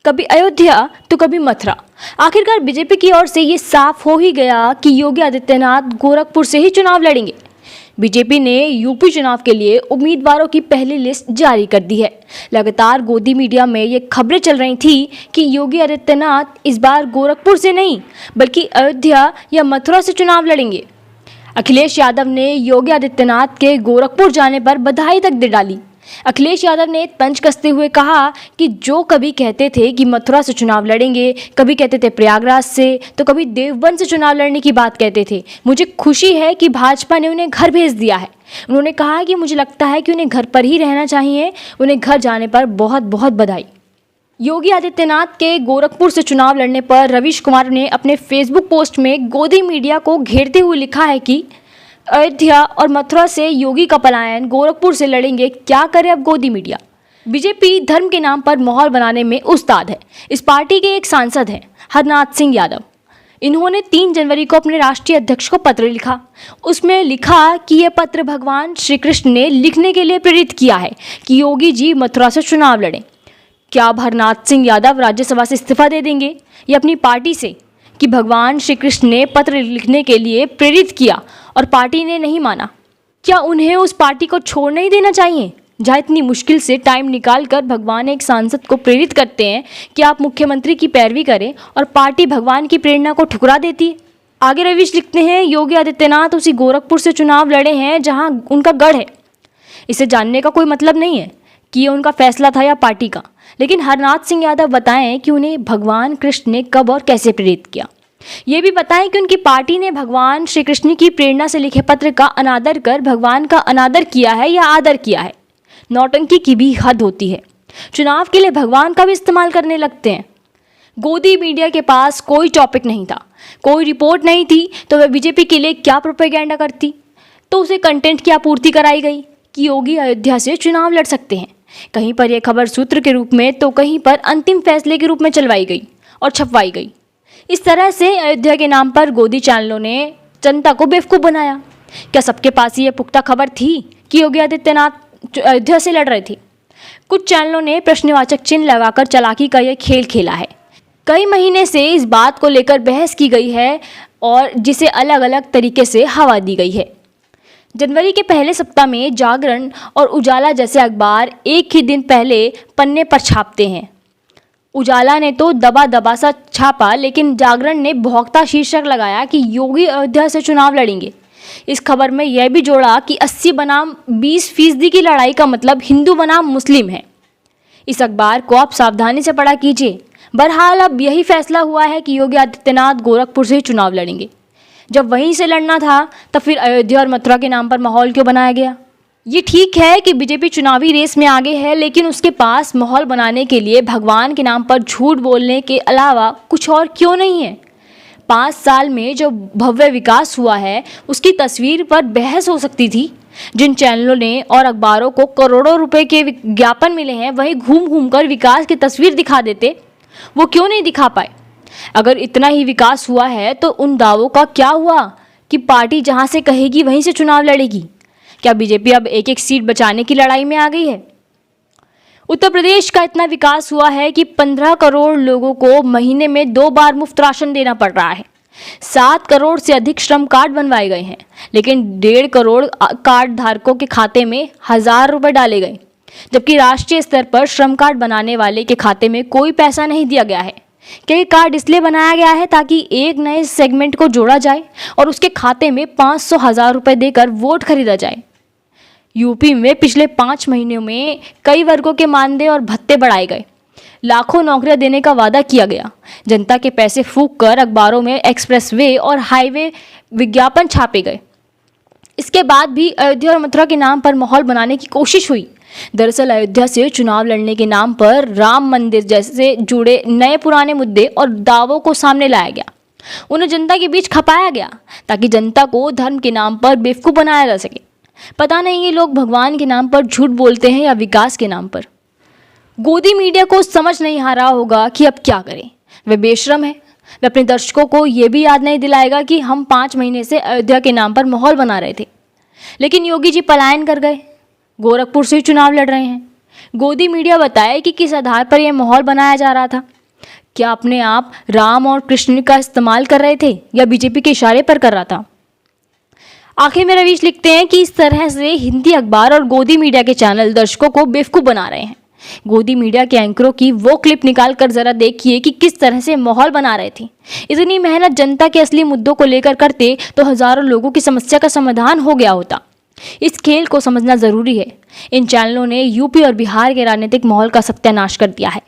कभी अयोध्या तो कभी मथुरा। आखिरकार बीजेपी की ओर से ये साफ हो ही गया कि योगी आदित्यनाथ गोरखपुर से ही चुनाव लड़ेंगे। बीजेपी ने यूपी चुनाव के लिए उम्मीदवारों की पहली लिस्ट जारी कर दी है। लगातार गोदी मीडिया में ये खबरें चल रही थी कि योगी आदित्यनाथ इस बार गोरखपुर से नहीं बल्कि अयोध्या या मथुरा से चुनाव लड़ेंगे। अखिलेश यादव ने योगी आदित्यनाथ के गोरखपुर जाने पर बधाई तक दे डाली। अखिलेश यादव ने तंज कसते हुए कहा कि जो कभी कहते थे कि मथुरा से चुनाव लड़ेंगे, कभी कहते थे प्रयागराज से, तो कभी देवबंद से चुनाव लड़ने की बात कहते थे। मुझे खुशी है कि भाजपा ने उन्हें घर भेज दिया है। उन्होंने कहा कि मुझे लगता है कि उन्हें घर पर ही रहना चाहिए। उन्हें घर जाने पर बहुत बहुत बधाई। योगी आदित्यनाथ के गोरखपुर से चुनाव लड़ने पर रवीश कुमार ने अपने फेसबुक पोस्ट में गोदी मीडिया को घेरते हुए लिखा है कि अयोध्या और मथुरा से योगी का पलायन, गोरखपुर से लड़ेंगे, क्या करे अब गोदी मीडिया। बीजेपी धर्म के नाम पर माहौल बनाने में उस्ताद है। इस पार्टी के एक सांसद हैं हरनाथ सिंह यादव। इन्होंने 3 जनवरी को अपने राष्ट्रीय अध्यक्ष को पत्र लिखा। उसमें लिखा कि यह पत्र भगवान श्री कृष्ण ने लिखने के लिए प्रेरित किया है कि योगी जी मथुरा से चुनाव लड़ें। क्या अब हरनाथ सिंह यादव राज्यसभा से इस्तीफा दे देंगे या अपनी पार्टी से कि भगवान श्री कृष्ण ने पत्र लिखने के लिए प्रेरित किया और पार्टी ने नहीं माना? क्या उन्हें उस पार्टी को छोड़ नहीं देना चाहिए जहाँ इतनी मुश्किल से टाइम निकाल कर भगवान एक सांसद को प्रेरित करते हैं कि आप मुख्यमंत्री की पैरवी करें और पार्टी भगवान की प्रेरणा को ठुकरा देती है? आगे रवीश लिखते हैं, योगी आदित्यनाथ उसी गोरखपुर से चुनाव लड़े हैं जहाँ उनका गढ़ है। इसे जानने का कोई मतलब नहीं है कि ये उनका फैसला था या पार्टी का, लेकिन हरनाथ सिंह यादव बताएं कि उन्हें भगवान कृष्ण ने कब और कैसे प्रेरित किया। ये भी बताएं कि उनकी पार्टी ने भगवान श्री कृष्ण की प्रेरणा से लिखे पत्र का अनादर कर भगवान का अनादर किया है या आदर किया है। नौटंकी की भी हद होती है। चुनाव के लिए भगवान का भी इस्तेमाल करने लगते हैं। गोदी मीडिया के पास कोई टॉपिक नहीं था, कोई रिपोर्ट नहीं थी, तो वह बीजेपी के लिए क्या प्रोपेगेंडा करती? तो उसे कंटेंट की आपूर्ति कराई गई कि योगी अयोध्या से चुनाव लड़ सकते हैं। कहीं पर यह खबर सूत्र के रूप में तो कहीं पर अंतिम फैसले के रूप में चलवाई गई और छपवाई गई। इस तरह से अयोध्या के नाम पर गोदी चैनलों ने जनता को बेवकूफ़ बनाया। क्या सबके पास ये पुख्ता खबर थी कि योगी आदित्यनाथ अयोध्या से लड़ रहे थे? कुछ चैनलों ने प्रश्नवाचक चिन्ह लगाकर चालाकी का यह खेल खेला है। कई महीने से इस बात को लेकर बहस की गई है और जिसे अलग अलग तरीके से हवा दी गई है। जनवरी के पहले सप्ताह में जागरण और उजाला जैसे अखबार एक ही दिन पहले पन्ने पर छापते हैं। उजाला ने तो दबा दबा सा छापा, लेकिन जागरण ने भौंकता शीर्षक लगाया कि योगी अयोध्या से चुनाव लड़ेंगे। इस खबर में यह भी जोड़ा कि 80 बनाम 20% की लड़ाई का मतलब हिंदू बनाम मुस्लिम है। इस अखबार को आप सावधानी से पढ़ा कीजिए। बहरहाल अब यही फैसला हुआ है कि योगी आदित्यनाथ गोरखपुर से ही चुनाव लड़ेंगे। जब वहीं से लड़ना था तो फिर अयोध्या और मथुरा के नाम पर माहौल क्यों बनाया गया? ये ठीक है कि बीजेपी चुनावी रेस में आगे है, लेकिन उसके पास माहौल बनाने के लिए भगवान के नाम पर झूठ बोलने के अलावा कुछ और क्यों नहीं है? 5 साल में जो भव्य विकास हुआ है उसकी तस्वीर पर बहस हो सकती थी। जिन चैनलों ने और अखबारों को करोड़ों रुपए के विज्ञापन मिले हैं, वहीं घूम घूम कर विकास की तस्वीर दिखा देते, वो क्यों नहीं दिखा पाए? अगर इतना ही विकास हुआ है तो उन दावों का क्या हुआ कि पार्टी जहां से कहेगी वहीं से चुनाव लड़ेगी? क्या बीजेपी अब एक एक सीट बचाने की लड़ाई में आ गई है? उत्तर प्रदेश का इतना विकास हुआ है कि 15 करोड़ लोगों को महीने में 2 बार मुफ्त राशन देना पड़ रहा है। 7 करोड़ से अधिक श्रम कार्ड बनवाए गए हैं, लेकिन 1.5 करोड़ कार्ड धारकों के खाते में 1000 रुपये डाले गए, जबकि राष्ट्रीय स्तर पर श्रम कार्ड बनाने वाले के खाते में कोई पैसा नहीं दिया गया है। क्या ये कार्ड इसलिए बनाया गया है ताकि एक नए सेगमेंट को जोड़ा जाए और उसके खाते में 500,000 रुपये देकर वोट खरीदा जाए? यूपी में पिछले 5 महीनों में कई वर्गों के मानदेय और भत्ते बढ़ाए गए। लाखों नौकरियां देने का वादा किया गया। जनता के पैसे फूंक कर अखबारों में एक्सप्रेसवे और हाईवे विज्ञापन छापे गए। इसके बाद भी अयोध्या और मथुरा के नाम पर माहौल बनाने की कोशिश हुई। दरअसल अयोध्या से चुनाव लड़ने के नाम पर राम मंदिर जैसे जुड़े नए पुराने मुद्दे और दावों को सामने लाया गया। उन्हें जनता के बीच खपाया गया ताकि जनता को धर्म के नाम पर बेवकूफ़ बनाया जा सके। पता नहीं ये लोग भगवान के नाम पर झूठ बोलते हैं या विकास के नाम पर। गोदी मीडिया को समझ नहीं आ रहा होगा कि अब क्या करें। वे बेशरम है। वे अपने दर्शकों को ये भी याद नहीं दिलाएगा कि हम 5 महीने से अयोध्या के नाम पर माहौल बना रहे थे, लेकिन योगी जी पलायन कर गए, गोरखपुर से ही चुनाव लड़ रहे हैं। गोदी मीडिया बताए कि किस आधार पर यह माहौल बनाया जा रहा था। क्या अपने आप राम और कृष्ण का इस्तेमाल कर रहे थे या बीजेपी के इशारे पर कर रहा था? आखिर में रवीश लिखते हैं कि इस तरह से हिंदी अखबार और गोदी मीडिया के चैनल दर्शकों को बेवकूफ़ बना रहे हैं। गोदी मीडिया के एंकरों की वो क्लिप निकाल कर जरा देखिए कि किस तरह से माहौल बना रहे थे। इतनी मेहनत जनता के असली मुद्दों को लेकर करते तो हजारों लोगों की समस्या का समाधान हो गया होता। इस खेल को समझना जरूरी है। इन चैनलों ने यूपी और बिहार के राजनीतिक माहौल का सत्यानाश कर दिया है।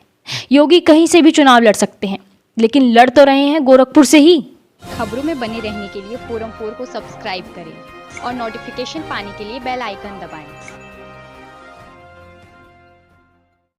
योगी कहीं से भी चुनाव लड़ सकते हैं, लेकिन लड़ तो रहे हैं गोरखपुर से ही। खबरों में बने रहने के लिए फोरम 4 को सब्सक्राइब करें और नोटिफिकेशन पाने के लिए बेल आइकन दबाएं।